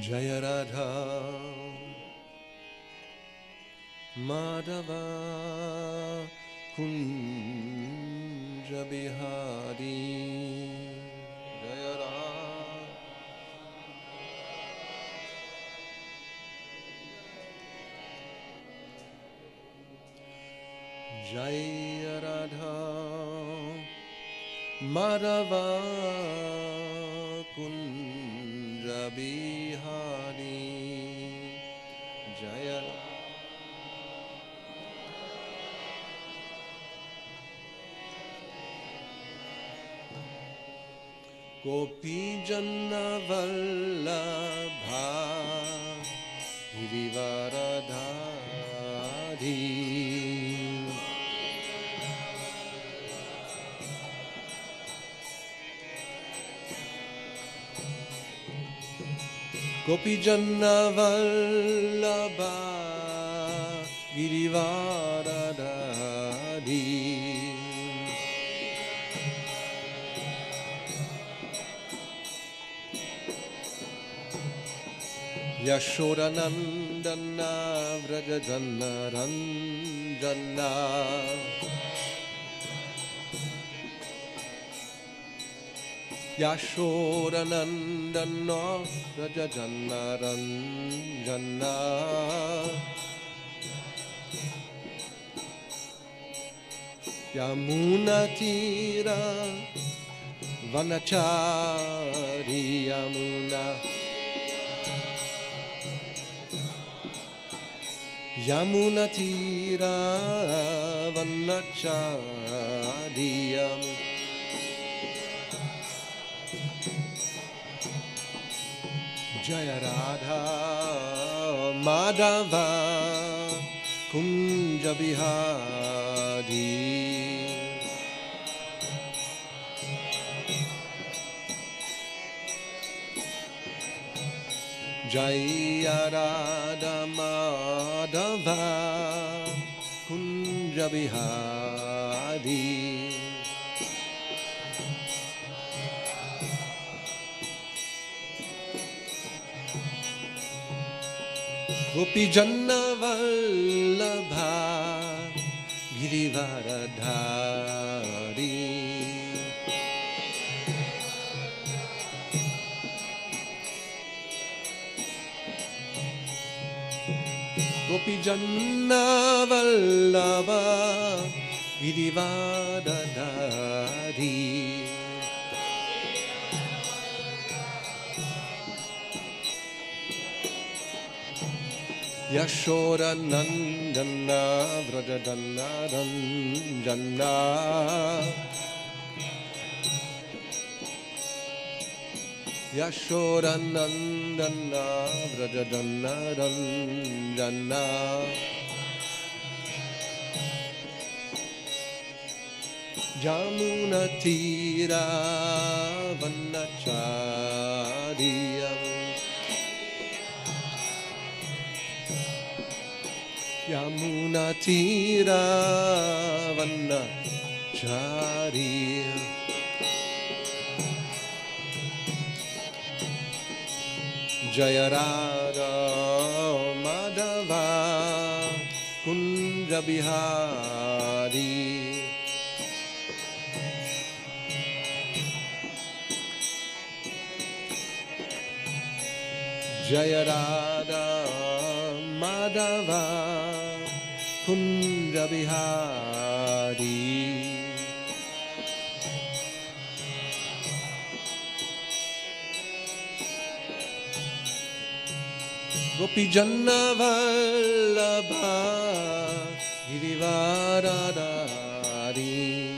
Jaya Radha Madhava Kunja Bihari Jaya Radha Jaya Radha Madhava Kunja Bihari Jaya Gopi Janna Vallabha Girivaradhari Gopi Janna Vallabha Girivaradhari Yashodanandana Vrajajana Ranjana Yashodanandana Vrajajana Ranjana Yamunatira Vanachari Yamuna Yamunatira Vanachari Yamuna Jaya Radha Madhava Kunja Bihari Jaya Radha Madhava Kunja Bihari Gopi Janna Vallabha Girivaradhari Gopi Janna Vallabha Girivaradhari Yashoda Nandana Vrajadana Ranjana Yashoda Nandana Vrajadana Ranjana Jamunatira Vanachariyam Yamunatira Vanachariyam Jaya Radha Madhava Kunja Bihari Jaya Radha Madhava Kunja Bihari Gopi Janna Vallabha Girivaradhari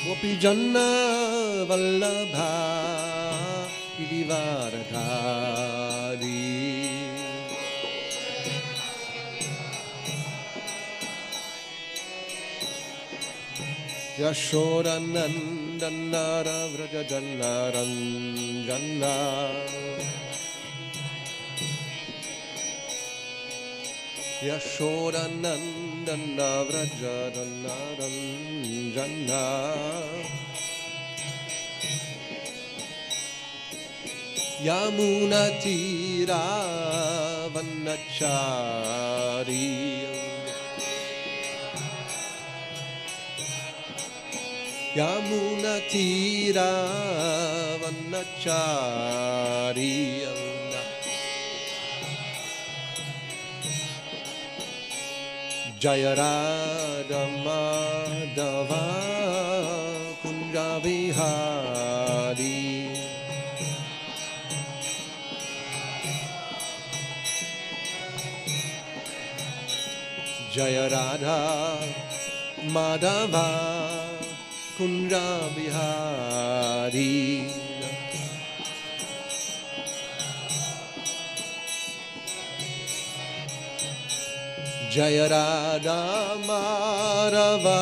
Gopi Janna Vallabha Girivaradhari Yashoda Nandana Vrajajana Ranjana Yashodanandana Vrajadanaranjana Yamunatira Vanachari Yamunatira Vanachari Jaya Radha Madhava Kunja Vihari Jaya Radha Madhava Kunja Vihari Jaya Radha Madhava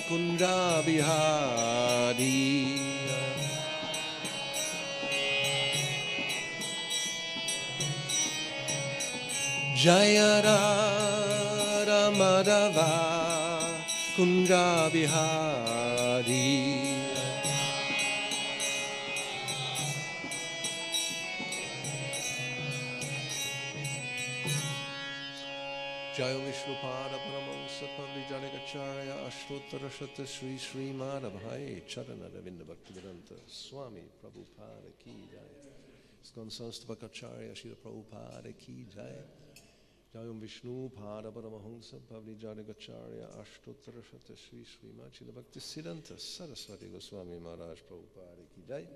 Kunja Vihari Jaya Radha Madhava Kunja Vihari Jaya Vishnupada Paramahansa Pavijayakacharya Ashtottara Shata Sri Sri Madhavai Charana Ravinda Bhaktivedanta Swami Prabhupada Ki Jaya Skon Sanstavakacharya Srila Prabhupada Ki Jaya Jaya Vishnupada Paramahansa Pavijayakacharya Ashtottara Shata Sri Sri Madhavai Bhaktivedanta Saraswati Goswami Maharaj Prabhupada Ki Jaya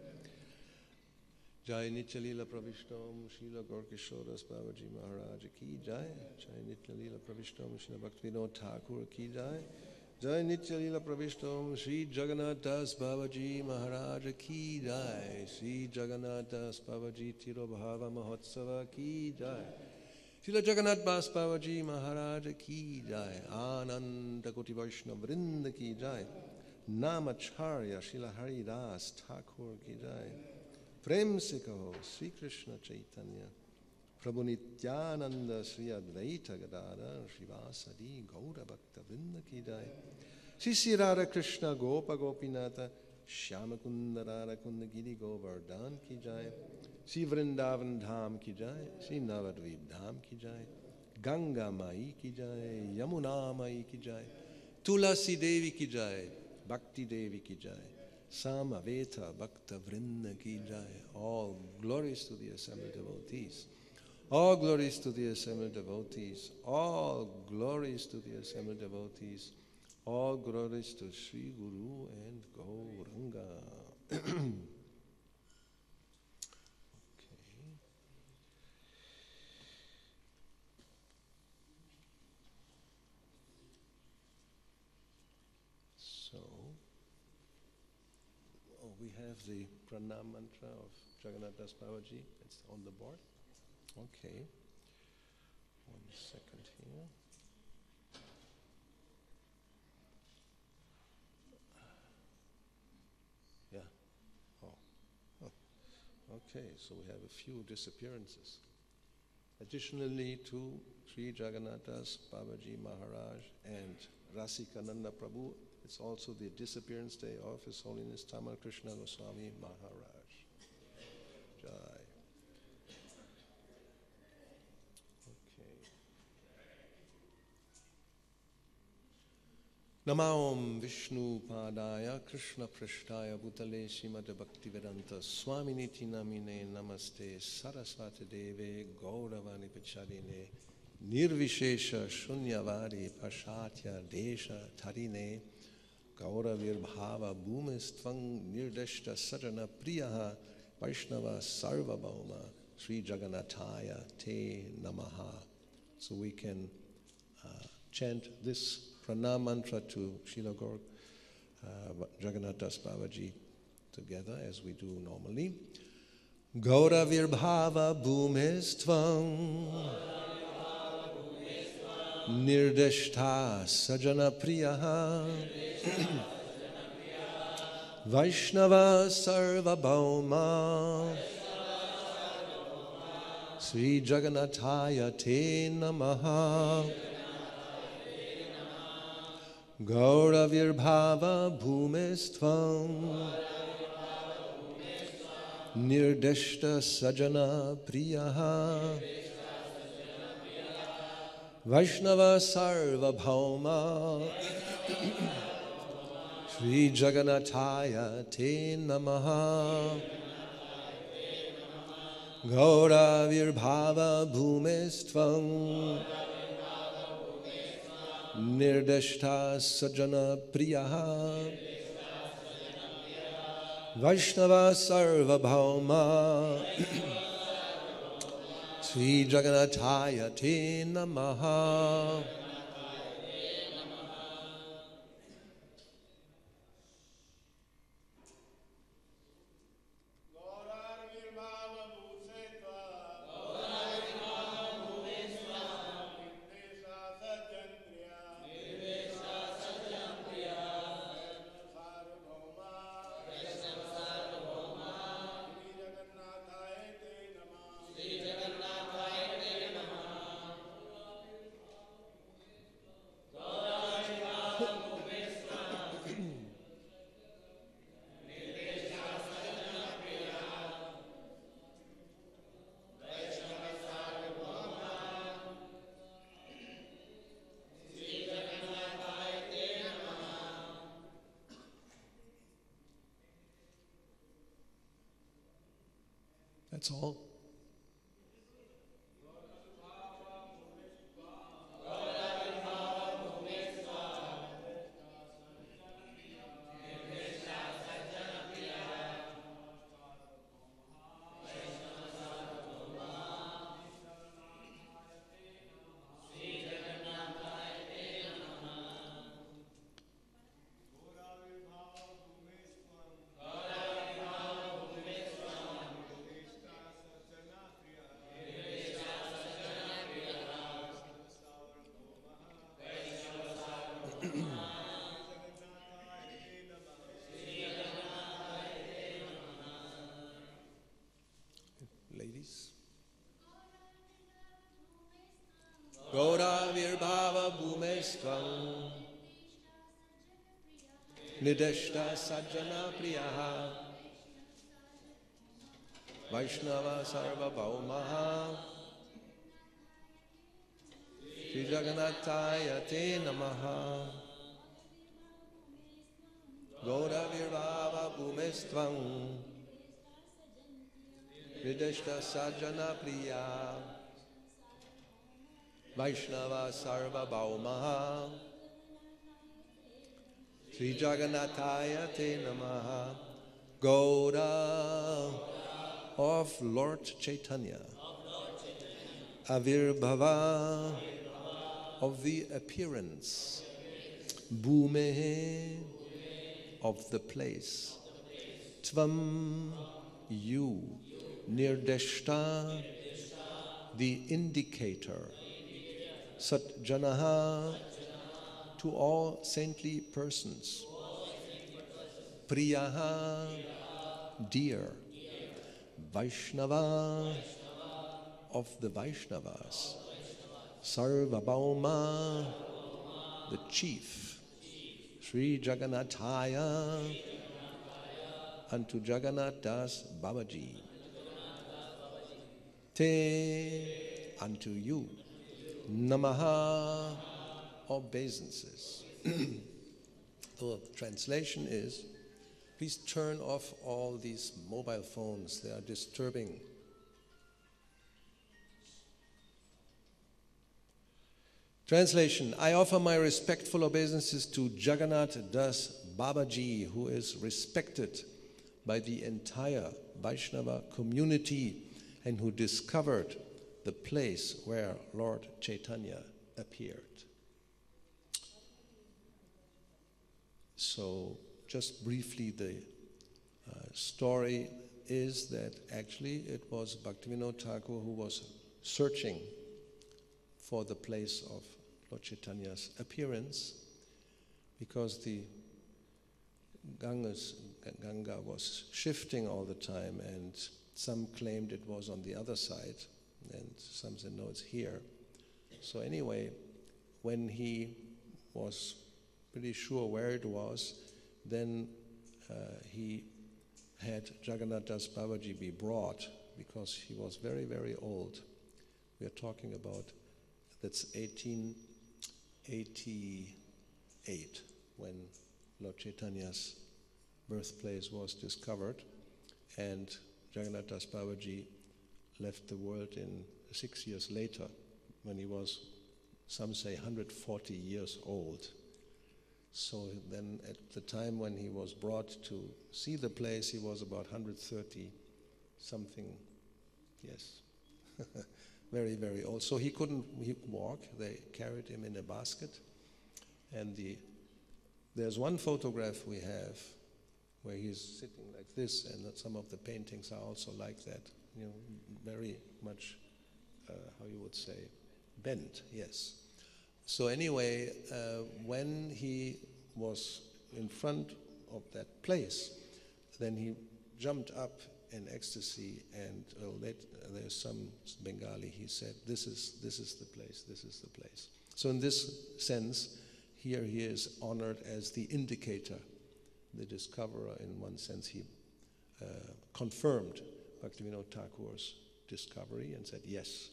Jai Nityalila Pravishtam Srila Gaurkishoras Babaji Maharaj Ki Jai Jai Nityalila Pravishtam Srila Bhaktivinoda Thakur Ki Jai Jai Nityalila Pravishtam Sri Jagannatha Babaji Maharaj Ki Jai Sri Jagannatha Babaji Tirobhava Mahotsava Ki Jai Srila Jagannath Babaji Maharaj Ki Jai Ananda Koti Vaishnava Vrinda Ki Jai Namacharya Srila Haridas Thakur Ki Jai Prem se kaho Sri Krishna Chaitanya Prabhu Nityananda Sri Advaita Gadada Srivasadi Gaura Bhakta Vrinda Ki Jai Sri Sri Radha Krishna Gopa Gopinata Shyama Kunda Radha Kunda Giri Govardhan Ki Jai Sri Vrindavan Dham Ki Jai Sri Navadvip Dham Ki Jai Ganga Mai Ki Jai Yamuna Mai Ki Jai Tulasi Devi Ki Jai Bhakti Devi Ki Jai Samaveta Bhakta Vrinda Ki Jai. All glories to the assembled devotees. All glories to the assembled devotees. All glories to the assembled devotees. All glories to Sri Guru and Gauranga. Okay. So, we have the pranam mantra of Jagannatha Babaji. It's on the board. Okay. 1 second here. Yeah. Oh. Okay, so we have a few disappearances. Additionally to Sri Jagannatha's Babaji Maharaj and Rasikananda Prabhu, it's also the disappearance day of His Holiness Tamal Krishna Goswami Maharaj. Jai. Okay. Namaom Vishnu Padaya Krishna Prishtaya Bhutale Srimad Bhaktivedanta Swami Niti Namine Namaste Saraswati Deve Gauravani Pacharine Nirvishesha Shunyavadi Pashatya Desha Tarine Gauravir Bhava Bhumistvang Nirdeshta Sajana Priyaha Vaishnava Sarvabhauma Sri Jagannathaya Te Namaha. So we can chant this pranam mantra to Srila Gaur Jagannatha Babaji together as we do normally. Gauravir Bhava Bhumistvam Nirdeshta Sajana Priyaha Vaishnava Sarvabhauma Sri Jagannathaya te namaha. Gauravirbhava bhumistvam nirdishta sajana priyaha Vaishnava sarva bhauma Sri Jagannathaya te namaha. Gauravirbhava bhumistvam nirdishta sajana priyaha Vaishnava sarva bhauma Sri Jagannathaya te namaha. That's all. Ladies. Gauravirbhava bhumestvam nideshta sajjana priyaha Vaishnava sarva bhaumaha Sri Jagannathaya te namaha. Gauravirbhava bhumestvam nideshta sajjana priya Vaishnava sarva bhaumaha Sri Jagannathaya te namaha. Gaura of Lord Chaitanya, Avirbhava of the appearance, Bhumehe of the place, Tvam you, Nirdeshta the indicator, Satjanaha to all saintly persons, Priyaha dear, Vaishnava of the Vaishnavas, Sarvabhauma the chief, Sri Jagannathaya unto Jagannath Das Babaji, Te unto you, Namaha obeisances. The translation is, please turn off all these mobile phones, they are disturbing. Translation, I offer my respectful obeisances to Jagannath Das Babaji, who is respected by the entire Vaishnava community and who discovered the place where Lord Chaitanya appeared. So, just briefly, the story is that actually it was Bhaktivinoda Thakur who was searching for the place of Lord Chaitanya's appearance, because the Ganga was shifting all the time, and some claimed it was on the other side, and some said, no, it's here. So anyway, when he was pretty sure where it was, then he had Jagannatha Babaji be brought, because he was very, very old. We are talking about, that's 1888, when Lord Chaitanya's birthplace was discovered, and Jagannatha Babaji left the world in 6 years later, when he was, some say, 140 years old. So then at the time when he was brought to see the place, he was about 130 something, yes, very, very old. So he couldn't walk. They carried him in a basket. And there's one photograph we have where he's sitting like this, and some of the paintings are also like that, you know, very much, how you would say, bent, yes. So anyway, when he was in front of that place, then he jumped up in ecstasy, and there's some Bengali, he said, this is the place, this is the place. So in this sense, here he is honored as the indicator, the discoverer. In one sense, he confirmed Bhaktivinoda Thakur's discovery and said, yes,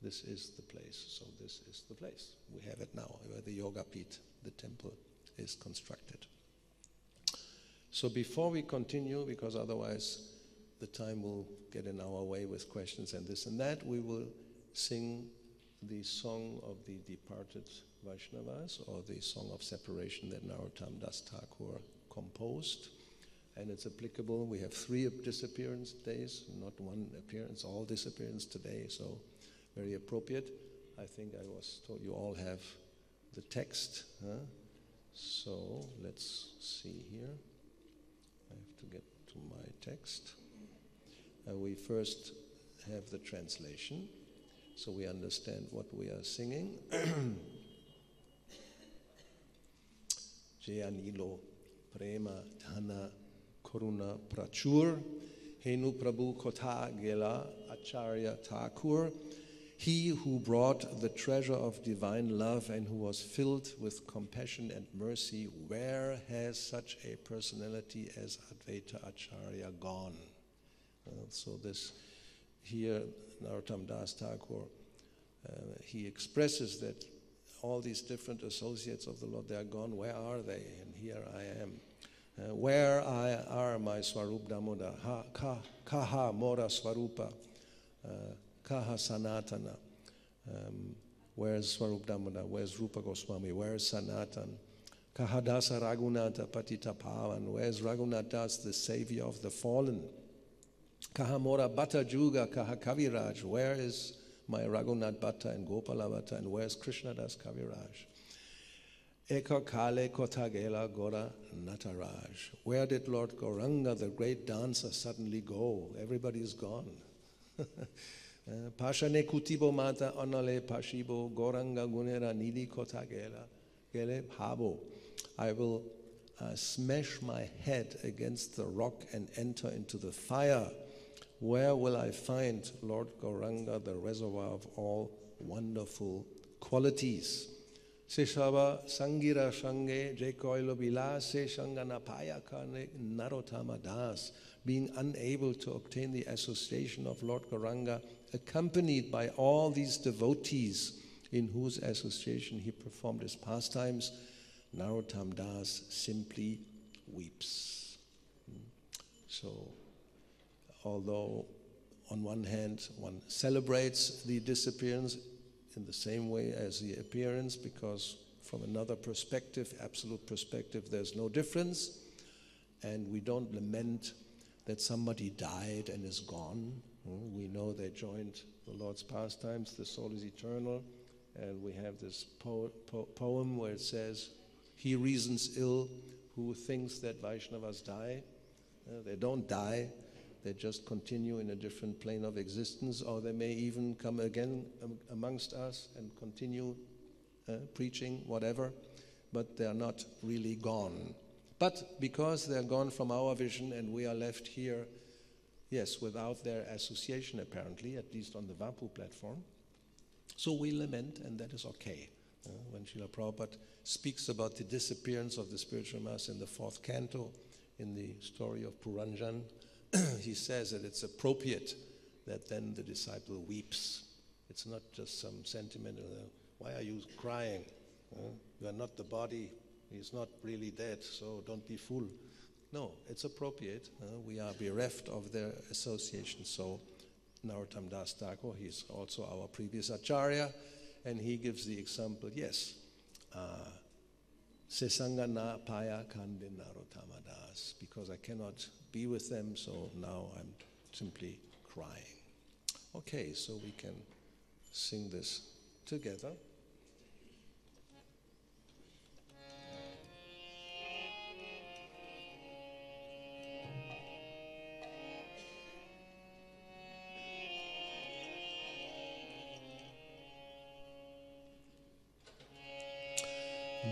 this is the place. So this is the place. We have it now, where the Yoga Pit, the temple, is constructed. So before we continue, because otherwise the time will get in our way with questions and this and that, we will sing the song of the departed Vaishnavas, or the song of separation that Narottam Das Thakur composed. And it's applicable. We have 3 disappearance days, not one appearance, all disappearance today, so very appropriate. I think I was told you all have the text. Huh? So let's see here. I have to get to my text. We first have the translation, so we understand what we are singing. Jayanilo Prema Dhana Karuna Prachur Henu Prabhu Kotha Gela Acharya Thakur. He who brought the treasure of divine love and who was filled with compassion and mercy, where has such a personality as Advaita Acharya gone? So this here, Narottam Das Thakur, he expresses that all these different associates of the Lord, they are gone. Where are they? And here I am. Where are my Swarup Damoda? Kaha Mora Swarupa? Kaha Sanatana? Where's Swarup Damoda? Where's Rupa Goswami? Where's Sanatan? Kaha Dasa Raghunatha Patita Pavan? Where's Raghunath Das, the savior of the fallen? Kaha Mora Bhatta Juga? Kaha Kaviraj? Where is my Raghunath Bhatta and Gopala Bhatta? And where's Krishna Das Kaviraj? Eka Kale Kotagela Gora Nataraj. Where did Lord Gauranga, the great dancer, suddenly go? Everybody's gone. Pashane Kutibo Mata Anale Pashibo Gauranga Gunera Nidi Kotagela Gele Habo. I will smash my head against the rock and enter into the fire. Where will I find Lord Gauranga, the reservoir of all wonderful qualities? Seshava Sangira Shange Jekoilo Bilase Shangana Payakane Narottama Das, being unable to obtain the association of Lord Gauranga, accompanied by all these devotees in whose association he performed his pastimes, Narottam Das simply weeps. So, although on one hand one celebrates the disappearance in the same way as the appearance, because from another perspective, absolute perspective, there's no difference, and we don't lament that somebody died and is gone. We know they joined the Lord's pastimes, the soul is eternal, and we have this poem where it says, he reasons ill who thinks that Vaishnavas die. They don't die. They just continue in a different plane of existence, or they may even come again amongst us and continue preaching, whatever, but they are not really gone. But because they are gone from our vision and we are left here Yes, without their association apparently, at least on the Vapu platform. So we lament, and that is okay. When Srila Prabhupada speaks about the disappearance of the spiritual master in the 4th canto, in the story of Puranjan, he says that it's appropriate that then the disciple weeps. It's not just some sentimental, why are you crying? You are not the body, he's not really dead, so don't be fool. No, it's appropriate. We are bereft of their association. So Narottam Das Thakur, he's also our previous Acharya, and he gives the example, yes, Sesanga na paya kande Narottama Das, because I cannot be with them, so now I'm simply crying. Okay, so we can sing this together.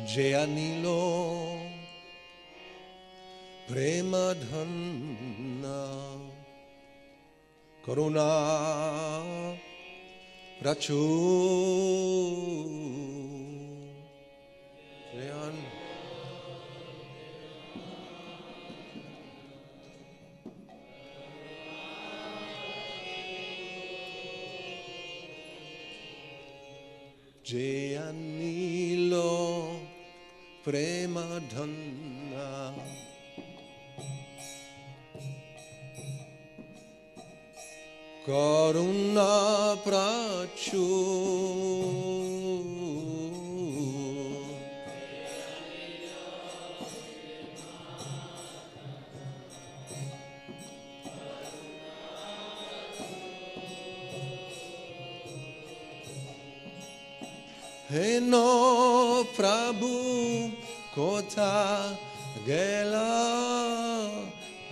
Jayanilo Prema Dhanna Karuna Prachu Jayan Jayanilo Prema Dhanna Karuna Prachu He no Prabhu Kotha Gela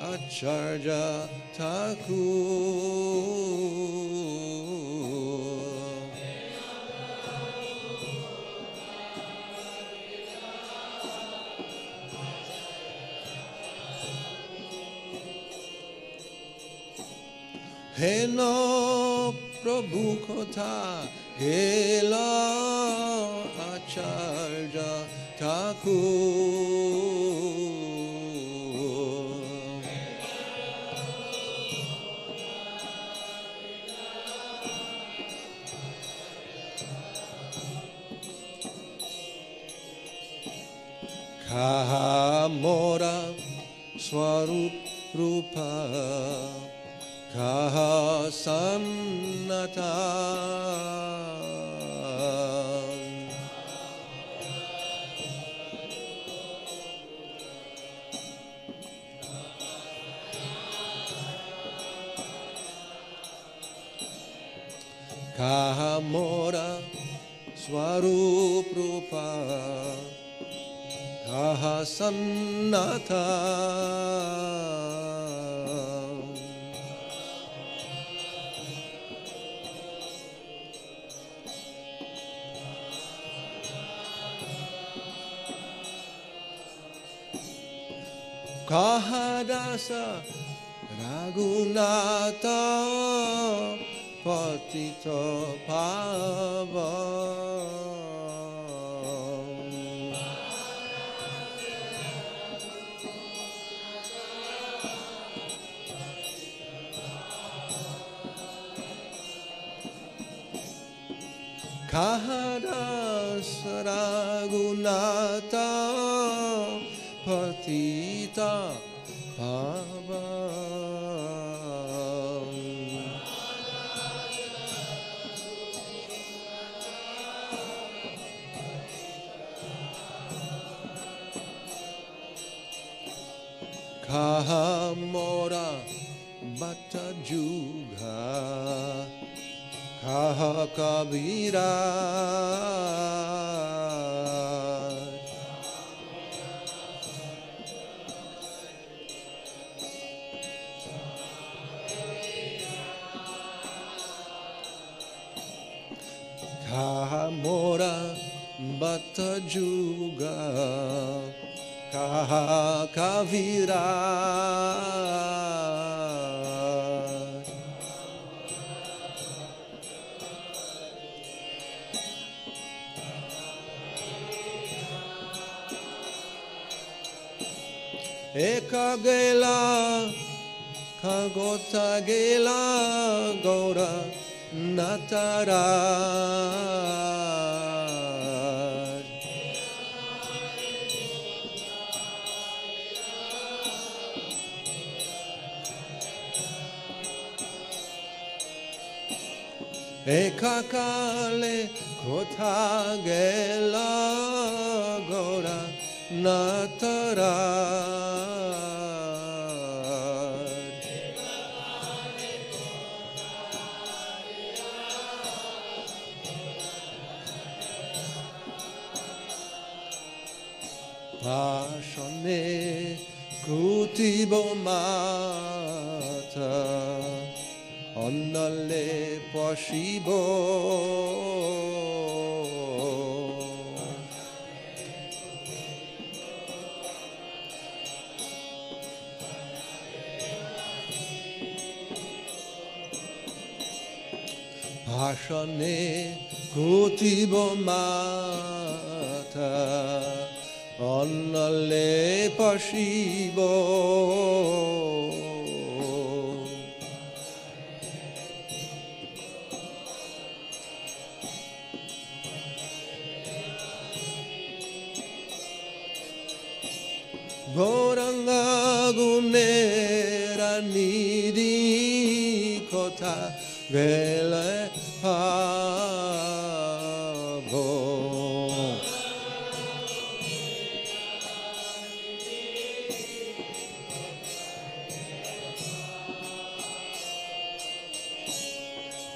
Acharya Thakur He no Prabhu Kotha Gela Acharya Thakur Kaha Mora Swarup Rupa Kaha Sannatan Kaha Mora Swarup Rupa Kaha Sannatan Kaha Dasa Raghunatha Patita Pavan Kaha Dasa Raghunatha Patita Pavan Kaha Mora Bhatta Juga Kaha Kabira Kaha Mora Bhatta Juga Kaha Kavira eka gela kagota gela Gaura Nataraj. Eka kale kota gela Gaura Nataraj. Pashane kutibo mata Annale pashibo Pashane kutibo mata Annale pashibo Gauranga gunera nidhi kotha vele pavo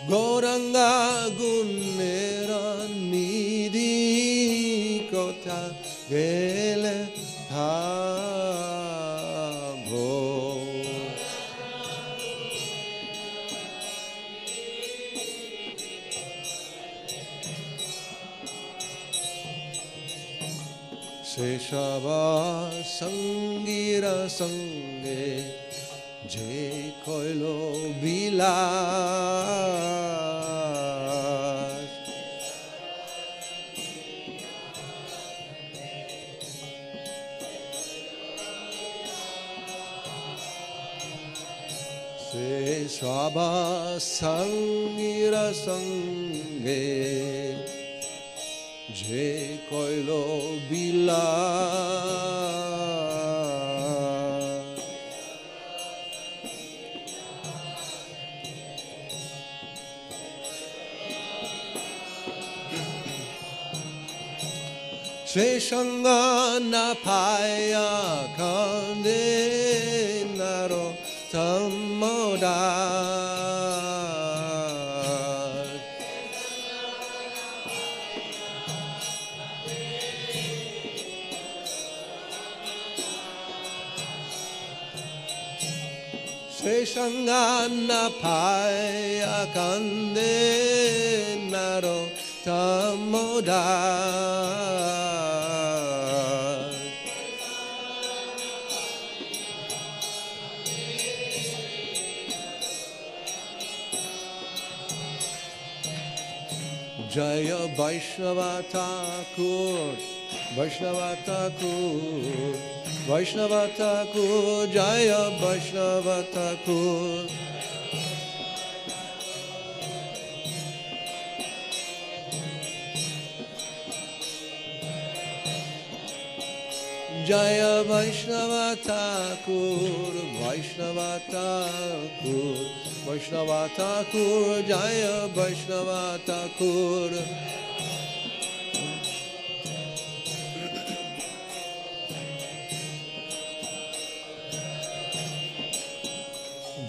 Gauranga gunera nidhi kotha vele pavo Seshava sangira sange je koilo bilas Seshava sangira sange je koilo bilas Se sanga na paya kande naro tamoda Se sangana paya kande naro tamoda Jaya Vaishnava Thakur Vaishnava Thakur Vaishnava Thakur Jaya Vaishnava Thakur Jaya Vaishnava Thakur Vaishnava Thakur Vaishnava Thakur Jaya Vaishnava Thakur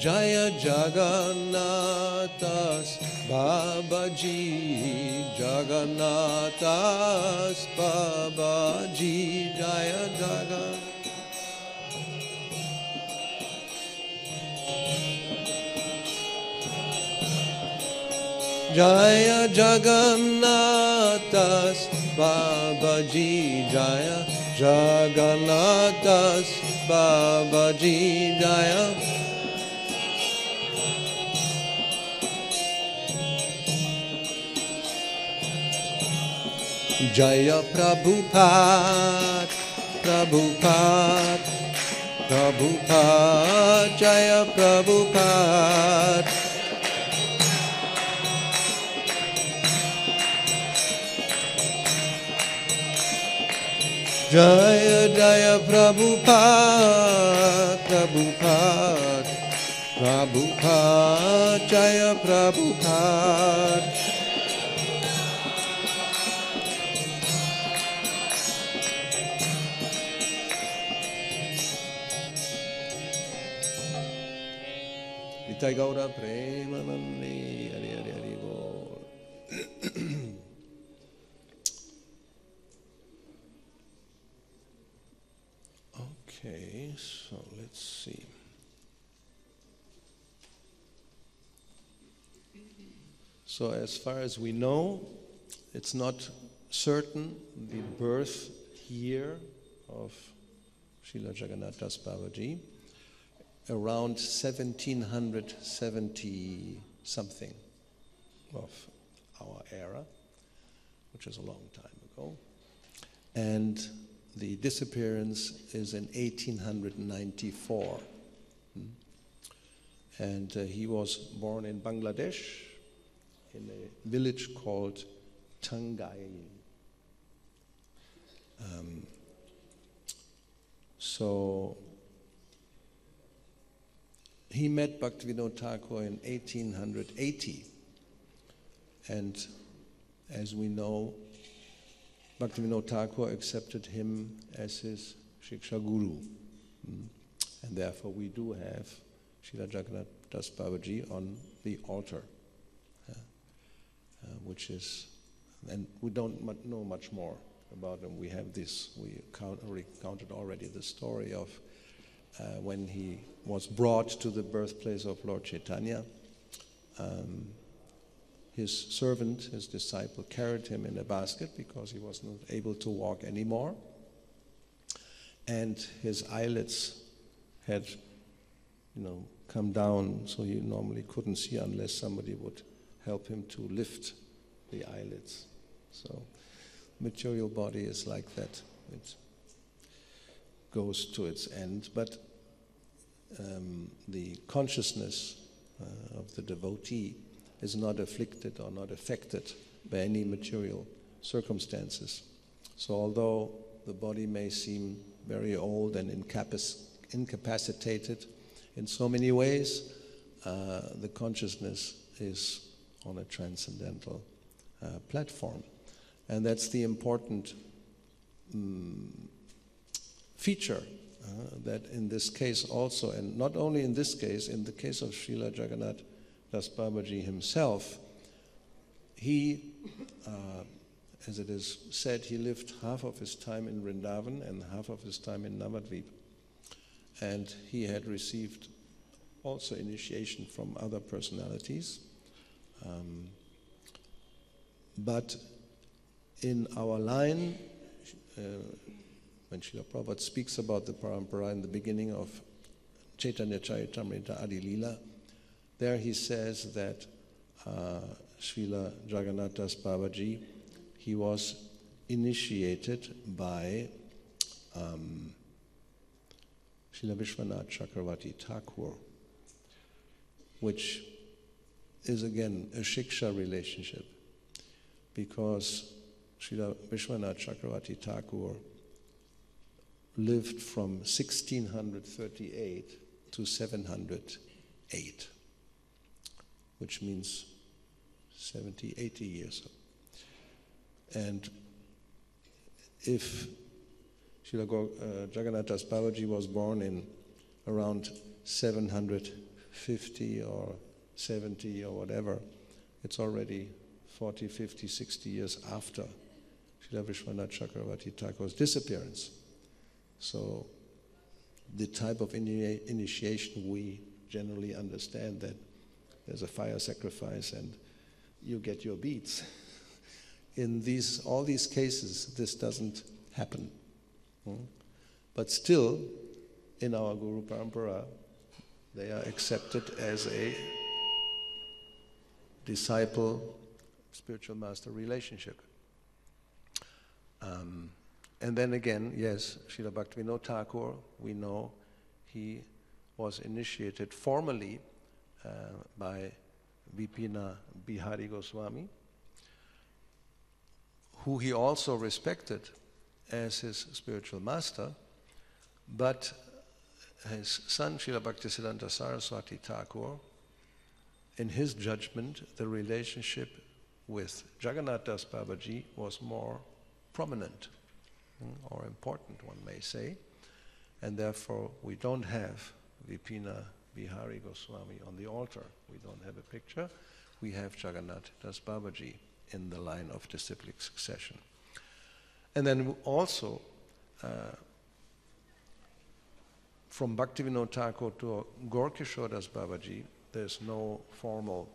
Jaya Jagannatha Babaji Jagannatha Babaji Jaya Jagannatha Jaya Jagannatha Babaji Jaya Jagannatha Babaji Jaya Jaya Prabhupada Prabhupada Prabhupada, Jaya Prabhupada. Jaya Jaya Prabhupada, Prabhupada, Prabhupada, Jaya Prabhupada. Nitai Gaura Premanandi, Hari Hari Hari Bol. Okay, so let's see. So as far as we know, it's not certain the birth year of Srila Jagannatha Babaji, around 1770 something of our era, which is a long time ago. And the disappearance is in 1894. And he was born in Bangladesh, in a village called Tangai. So he met Bhaktivinoda Thakur in 1880. And as we know, Bhaktivinoda Thakur accepted him as his Shiksha Guru. And therefore we do have Srila Jagannatha Babaji on the altar, which is, and we don't know much more about him. We have this, we recounted already the story of when he was brought to the birthplace of Lord Chaitanya. His servant, his disciple, carried him in a basket because he was not able to walk anymore. And his eyelids had, come down, so he normally couldn't see unless somebody would help him to lift the eyelids. So material body is like that. It goes to its end. But the consciousness of the devotee is not afflicted or not affected by any material circumstances. So although the body may seem very old and incapacitated in so many ways, the consciousness is on a transcendental platform. And that's the important feature that in this case also, and not only in this case, in the case of Srila Jagannatha Das Babaji himself, he, as it is said, he lived half of his time in Vrindavan and half of his time in Navadvip. And he had received also initiation from other personalities. But in our line, when Srila Prabhupada speaks about the parampara in the beginning of Chaitanya Charitamrita Adi Lila, there he says that Srila Jagannatha Das Babaji, he was initiated by Srila Vishwanath Chakravarti Thakur, which is again a shiksha relationship, because Srila Vishwanath Chakravarti Thakur lived from 1638 to 708, which means 70, 80 years. And if Srila Jagannatha Das Babaji was born in around 750 or 70 or whatever, it's already 40, 50, 60 years after Srila Vishwanath Chakravarti Thakur's disappearance. So the type of initiation we generally understand that there's a fire sacrifice and you get your beads. In all these cases, this doesn't happen. But still, in our Guru Parampara, they are accepted as a disciple, spiritual master relationship. And then again, yes, Srila Bhaktivinoda Thakur, we know he was initiated formally by Vipina Bihari Goswami, who he also respected as his spiritual master, but his son Srila Bhaktisiddhanta Saraswati Thakur, in his judgment, the relationship with Jagannath Das Babaji was more prominent or important, one may say, and therefore we don't have Vipina Bihari Goswami on the altar. We don't have a picture. We have Jagannath Das Babaji in the line of disciplic succession. And then also, from Bhaktivinoda Thakur to Gaur-Kishore Das Babaji, there's no formal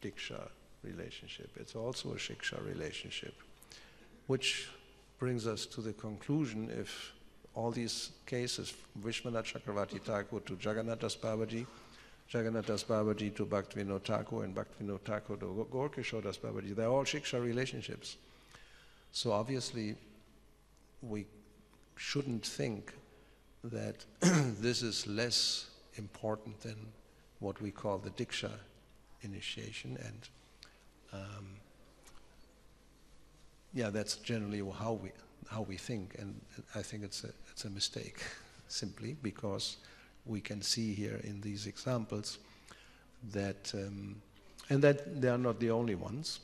Diksha relationship. It's also a Shiksha relationship, which brings us to the conclusion, if all these cases, Vishwanath Chakravarti Thakur to Jagannath Das Babaji, Jagannath Das Babaji to Bhaktivinoda Thakur, and Bhaktivinoda Thakur to Gaur-Kishore Das Babaji, they're all Shiksha relationships. So obviously, we shouldn't think that this is less important than what we call the Diksha initiation, and that's generally how we think, and I think it's a mistake, simply because we can see here in these examples that, and that they are not the only ones.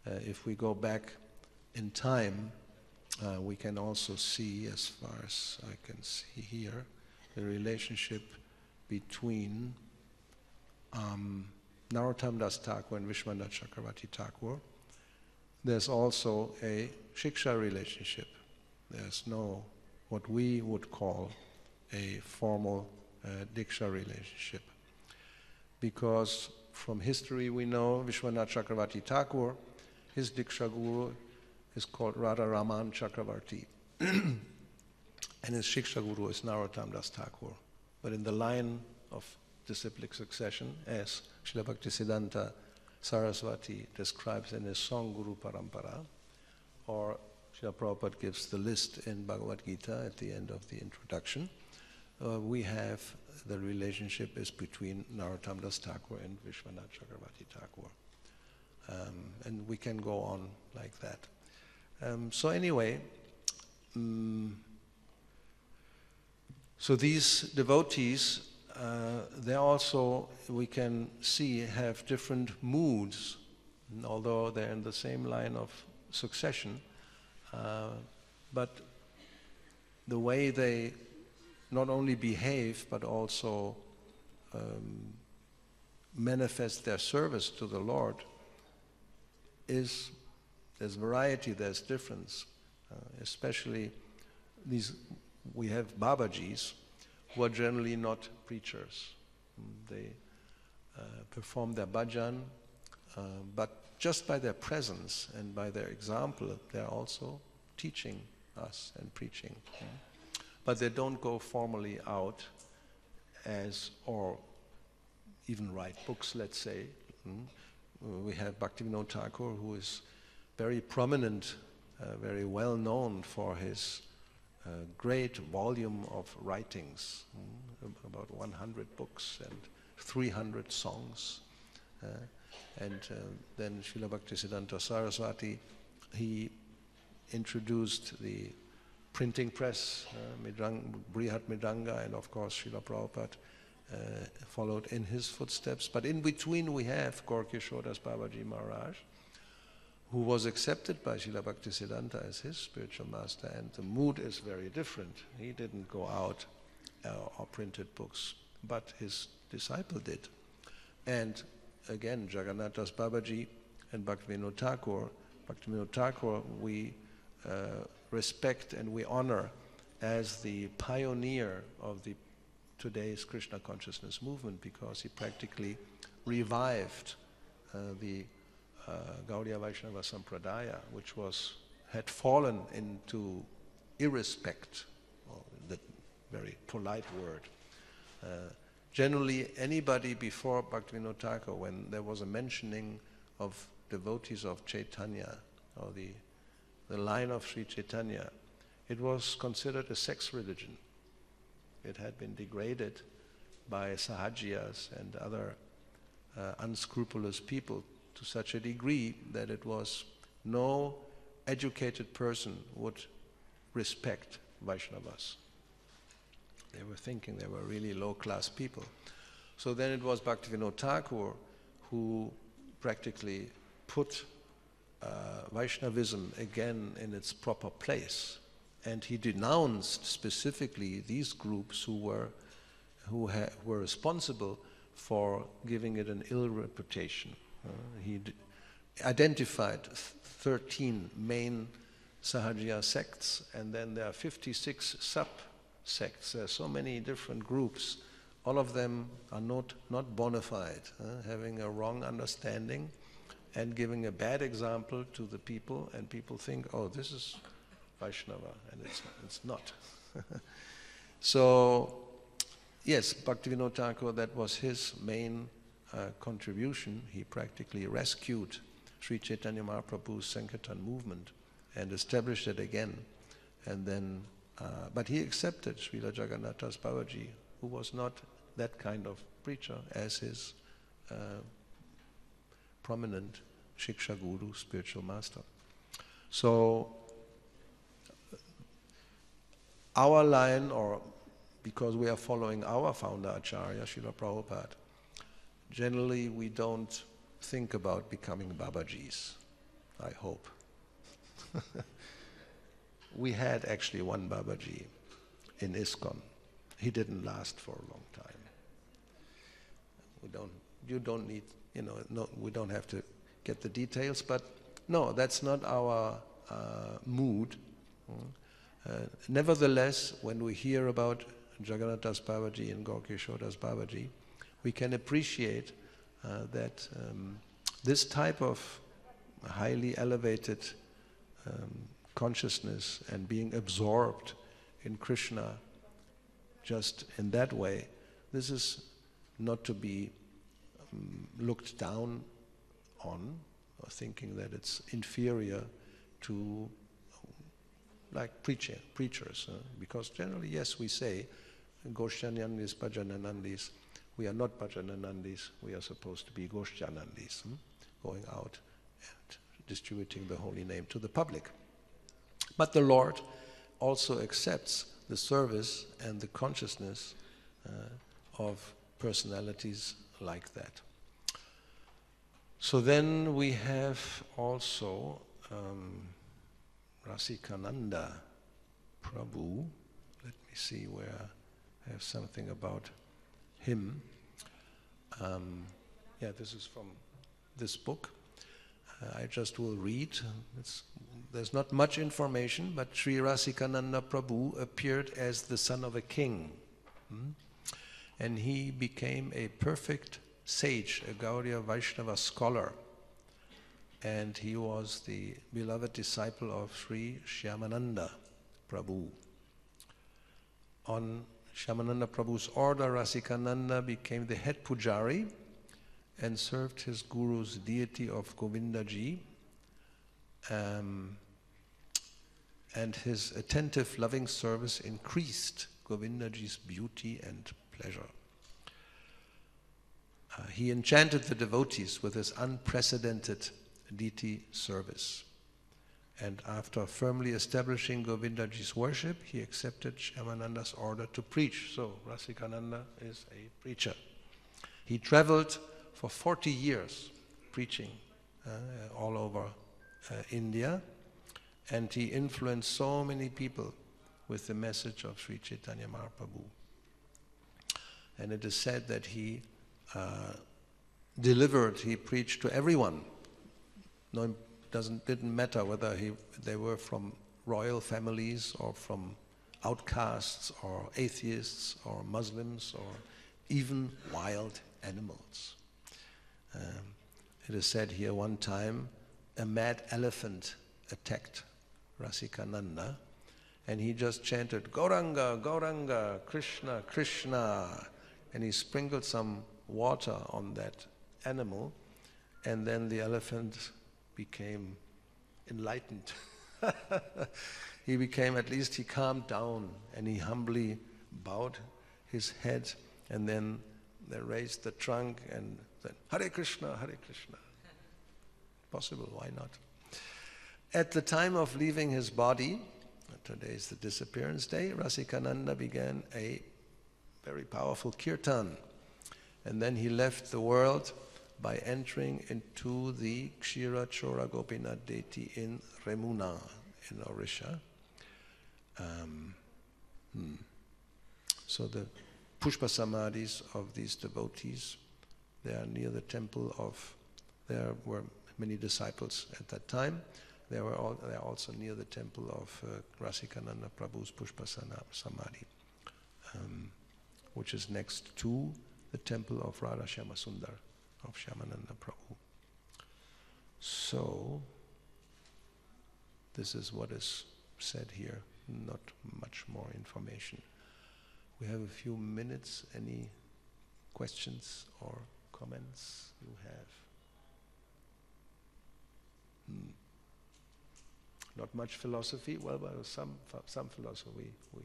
If we go back in time, we can also see, as far as I can see here, the relationship between Narottam Das Thakur and Vishwanath Chakravarti Thakur. There's also a Shiksha relationship. There's no, what we would call a formal Diksha relationship. Because from history we know Vishwanath Chakravarti Thakur, his Diksha Guru is called Radha Raman Chakravarti. And his Shiksha Guru is Narottam Das Thakur. But in the line of disciplic succession, as Srila Bhaktisiddhanta Saraswati describes in his song Guru Parampara, or Srila Prabhupada gives the list in Bhagavad Gita at the end of the introduction, we have the relationship is between Narottam Das Thakur and Vishwanath Chakravarti Thakur. And we can go on like that. So anyway, so these devotees, they also, we can see, have different moods, although they're in the same line of succession. But the way they not only behave, but also manifest their service to the Lord, there's variety, there's difference. Especially we have Babajis, who are generally not preachers. They perform their bhajan, but just by their presence and by their example, they're also teaching us and preaching. But they don't go formally out or even write books, let's say. We have Bhaktivinoda Thakur, who is very prominent, very well known for his great volume of writings, about 100 books and 300 songs. And then Srila Bhaktisiddhanta Saraswati, he introduced the printing press, Brihat Mridanga, and of course Srila Prabhupada followed in his footsteps. But in between we have Gaur-Kishore Das Babaji Maharaj, who was accepted by Srila Bhaktisiddhanta as his spiritual master, and the mood is very different. He didn't go out or printed books, but his disciple did. And again, Jagannath Das Babaji and Bhaktivinoda Thakur. Bhaktivinoda Thakur we respect and we honor as the pioneer of the today's Krishna consciousness movement, because he practically revived the Gaudiya Vaishnava Sampradaya, which had fallen into irrespect, the very polite word. Generally, anybody before Bhaktivinoda Thakur, when there was a mentioning of devotees of Chaitanya, or the line of Sri Chaitanya, it was considered a sex religion. It had been degraded by Sahajiyas and other unscrupulous people to such a degree that it was no educated person would respect Vaishnavas. They were thinking they were really low-class people. So then it was Bhaktivinoda Thakur who practically put Vaishnavism again in its proper place. And he denounced specifically these groups who were responsible for giving it an ill reputation. He identified 13 main Sahajiya sects, and then there are 56 sub-sects. There are so many different groups. All of them are not bona fide, having a wrong understanding and giving a bad example to the people, and people think, oh, this is Vaishnava, and it's not. So, yes, Bhaktivinoda Thakur, that was his main contribution. He practically rescued Sri Chaitanya Mahaprabhu's Sankirtan movement and established it again. And then, but he accepted Srila Jagannatha's Babaji, who was not that kind of preacher as his prominent Shiksha Guru, spiritual master. So, our line, or because we are following our founder Acharya, Srila Prabhupada, generally we don't think about becoming Babajis, I hope. We had actually one Babaji in ISKCON. He didn't last for a long time. You don't need, no, we don't have to get the details, but no, that's not our mood. Nevertheless, when we hear about Jagannatha's Babaji and Gaurkishoda's Babaji, we can appreciate that this type of highly elevated consciousness and being absorbed in Krishna just in that way, this is not to be looked down on, or thinking that it's inferior to like preachers, because generally, yes, we say Goshyanandis, Bhajananandis. We are not Bhajananandis, we are supposed to be Goshyanandis, going out and distributing the holy name to the public. But the Lord also accepts the service and the consciousness of personalities like that. So then we have also Rasikananda Prabhu. Let me see where I have something about him. Yeah, this is from this book. I just will read. There's not much information, but Sri Rasikananda Prabhu appeared as the son of a king. And he became a perfect sage, a Gaudiya Vaishnava scholar. And he was the beloved disciple of Sri Shyamananda Prabhu. On Shyamananda Prabhu's order, Rasikananda became the head pujari and served his guru's deity of Govindaji. And his attentive, loving service increased Govindaji's beauty and pleasure. He enchanted the devotees with his unprecedented deity service. And after firmly establishing Govindaji's worship, he accepted Shyamananda's order to preach. So Rasikananda is a preacher. He traveled for 40 years preaching all over India, and he influenced so many people with the message of Sri Chaitanya Mahaprabhu. And it is said that he he preached to everyone. No, didn't matter whether they were from royal families or from outcasts or atheists or Muslims or even wild animals. It is said here one time a mad elephant attacked Rasikananda, and he just chanted, Gauranga, Gauranga, Krishna, Krishna, and he sprinkled some water on that animal, and then the elephant became enlightened. He calmed down, and he humbly bowed his head, and then they raised the trunk and said, Hare Krishna, Hare Krishna. Possible, why not? At the time of leaving his body, today is the disappearance day, Rasikananda began a very powerful kirtan. And then he left the world by entering into the Kshira Chora Gopinath Deity in Remuna, in Orissa. So the Pushpa Samadhis of these devotees, they are near the temple of, there were many disciples at that time. They are also near the temple of Rasikananda Prabhu's Pushpa Samadhi, which is next to the temple of Radha Shyama Sundar, of Shyamananda Prabhu. So, this is what is said here, not much more information. We have a few minutes. Any questions or comments you have? Not much philosophy. Well, some philosophy we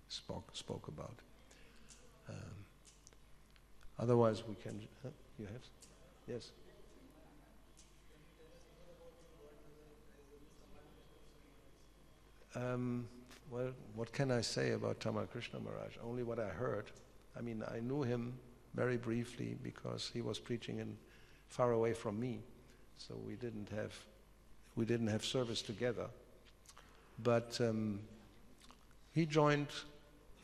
spoke about. Otherwise, we can. You have? Yes. Well, what can I say about Tamal Krishna Maharaj? Only what I heard. I mean, I knew him very briefly because he was preaching far away from me, so we didn't have service together. But he joined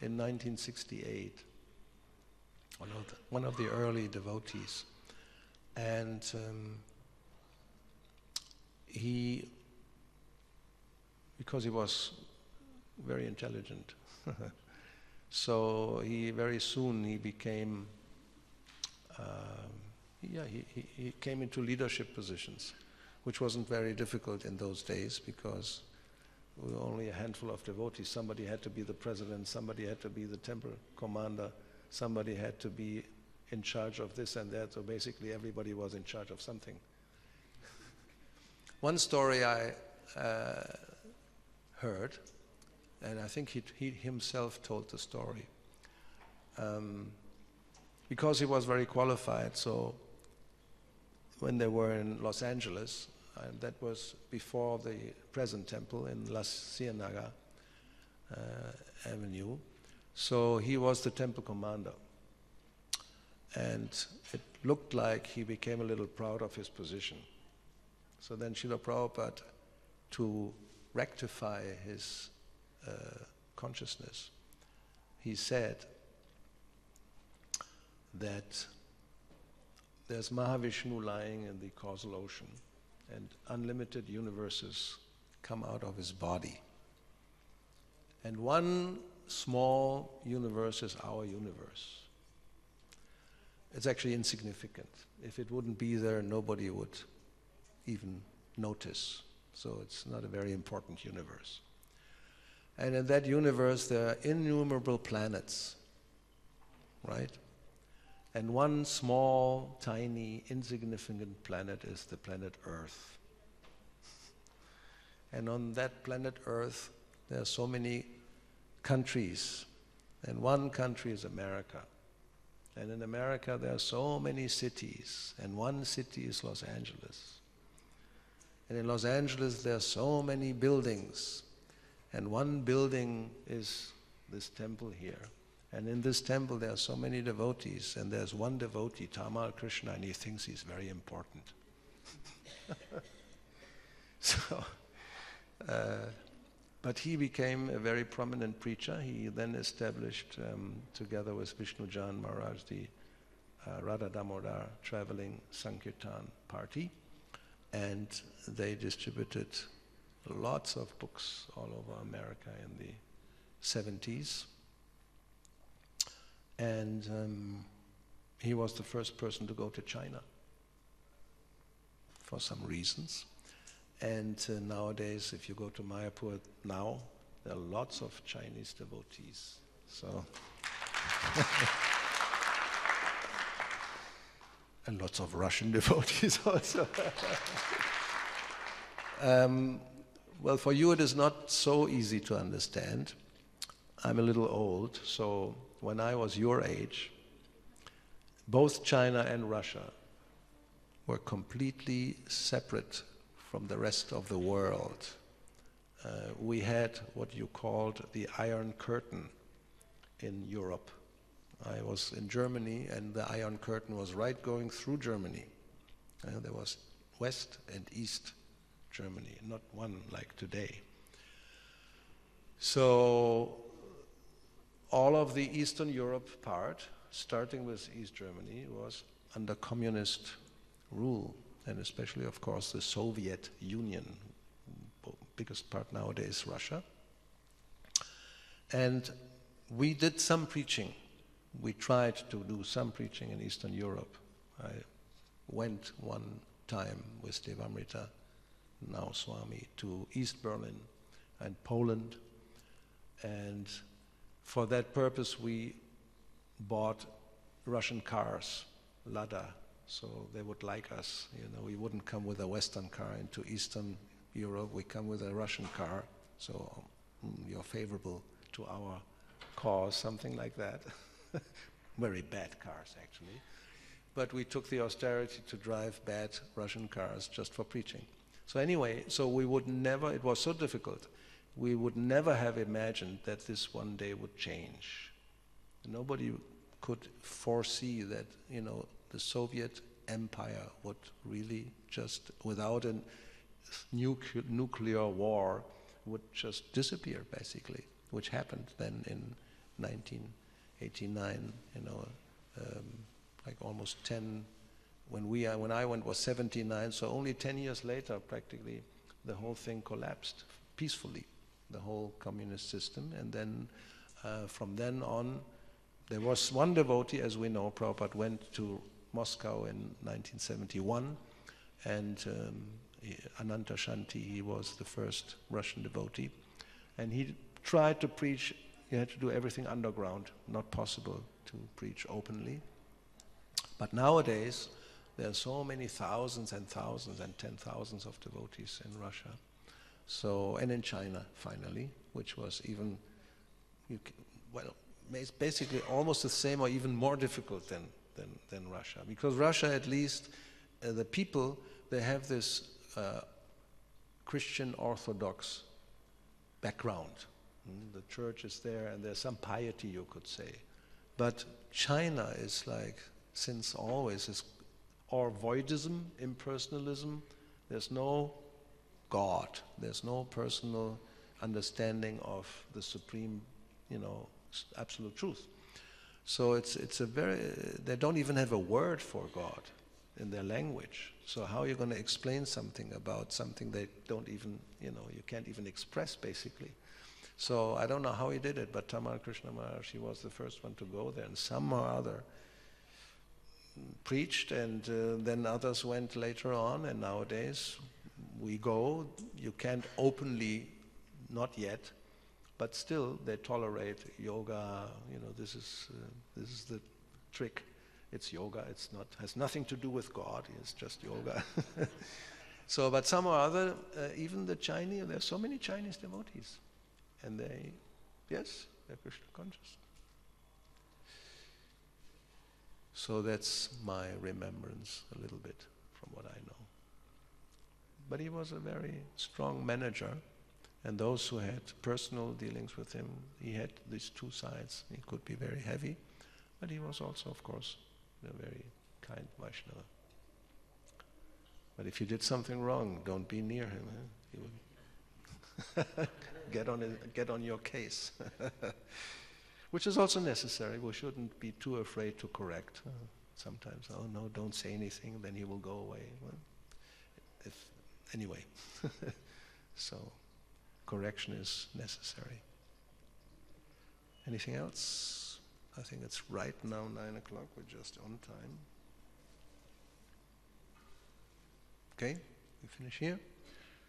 in 1968, one of the early devotees, and because he was very intelligent, so very soon he became, he came into leadership positions, which wasn't very difficult in those days because we were only a handful of devotees. Somebody had to be the president, somebody had to be the temple commander, somebody had to be in charge of this and that, so basically everybody was in charge of something. One story I heard, and I think he himself told the story, because he was very qualified, so when they were in Los Angeles, and that was before the present temple in La Ciénaga Avenue, so he was the temple commander. And it looked like he became a little proud of his position. So then Srila Prabhupada, to rectify his consciousness, he said that there's Mahavishnu lying in the causal ocean and unlimited universes come out of his body. And one small universe is our universe. It's actually insignificant. If it wouldn't be there, nobody would even notice. So it's not a very important universe. And in that universe, there are innumerable planets, right? And one small, tiny, insignificant planet is the planet Earth. And on that planet Earth, there are so many countries. And one country is America. And in America, there are so many cities. And one city is Los Angeles. And in Los Angeles, there are so many buildings. And one building is this temple here. And in this temple, there are so many devotees. And there's one devotee, Tamal Krishna, and he thinks he's very important. But he became a very prominent preacher. He then established, together with Vishnu Jan Maharaj, the Radha Damodar traveling Sankirtan party. And they distributed lots of books all over America in the 70s. And he was the first person to go to China for some reasons. And nowadays, if you go to Mayapur now, there are lots of Chinese devotees. So, and lots of Russian devotees also. Well, for you it is not so easy to understand. I'm a little old, so when I was your age, both China and Russia were completely separate from the rest of the world. We had what you called the Iron Curtain in Europe. I was in Germany, and the Iron Curtain was right going through Germany. There was West and East Germany, not one like today. So all of the Eastern Europe part, starting with East Germany, was under communist rule, and especially, of course, the Soviet Union, biggest part nowadays, Russia. And we did some preaching. We tried to do some preaching in Eastern Europe. I went one time with Devamrita, now Swami, to East Berlin and Poland. And for that purpose, we bought Russian cars, Lada, so they would like us. You know, we wouldn't come with a Western car into Eastern Europe. We come with a Russian car, so you're favorable to our cause, something like that. Very bad cars, actually. But we took the austerity to drive bad Russian cars just for preaching. So anyway, so we would never, it was so difficult, we would never have imagined that this one day would change. Nobody could foresee that, you know, the Soviet Empire would really just, without a nuclear war, would just disappear, basically, which happened then in 1989, you know, like almost 10, when I went was 79, so only 10 years later, practically, the whole thing collapsed peacefully, the whole communist system. And then from then on, there was one devotee, as we know, Prabhupada went to Moscow in 1971, and Ananta Shanti, he was the first Russian devotee, and he tried to preach. You had to do everything underground, not possible to preach openly. But nowadays, there are so many thousands and thousands and 10,000s of devotees in Russia. So, and in China, finally, which was even, basically almost the same or even more difficult than Russia. Because Russia, at least, the people, they have this Christian Orthodox background. The church is there, and there's some piety, you could say. But China is like, since always, is or voidism, impersonalism. There's no God. There's no personal understanding of the supreme, you know, absolute truth. So it's a very, they don't even have a word for God in their language. So how are you going to explain something about something they don't even, you know, you can't even express, basically. So I don't know how he did it, but Tamal Krishna Maharaj, he was the first one to go there, and somehow or other preached, and then others went later on, and nowadays we go, you can't openly, not yet, but still they tolerate yoga, you know, this is the trick. It's yoga, it's not, has nothing to do with God, it's just yoga. So, but somehow or other, even the Chinese, there are so many Chinese devotees, and they, yes, they're Krishna conscious. So that's my remembrance a little bit from what I know. But he was a very strong manager, and those who had personal dealings with him, he had these two sides. He could be very heavy, but he was also, of course, a very kind Vaishnava. But if you did something wrong, don't be near him. He would get on your case. Which is also necessary. We shouldn't be too afraid to correct. Sometimes, oh no, don't say anything, then he will go away. Well, anyway, so correction is necessary. Anything else? I think it's right now 9 o'clock, we're just on time. Okay, we finish here.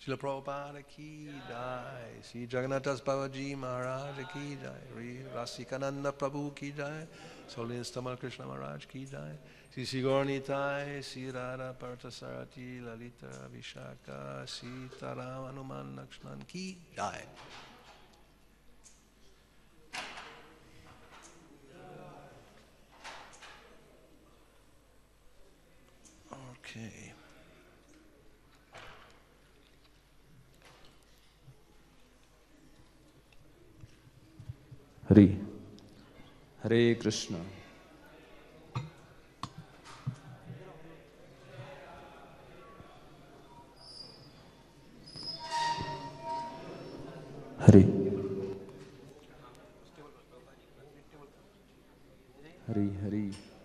Srila Prabhupada ki jai, Sri Jagannatha Babaji Maharaj ki jai, Rasikananda Prabhu ki jai, Solis Tamal Krishna Maharaj ki jai, Sri Gauranitai, Sri Radha Parthasarati, Lalita Vishaka, Sitaram Hanuman Lakshman ki jai. Okay. Hare Krishna. Hare. Hare Hare.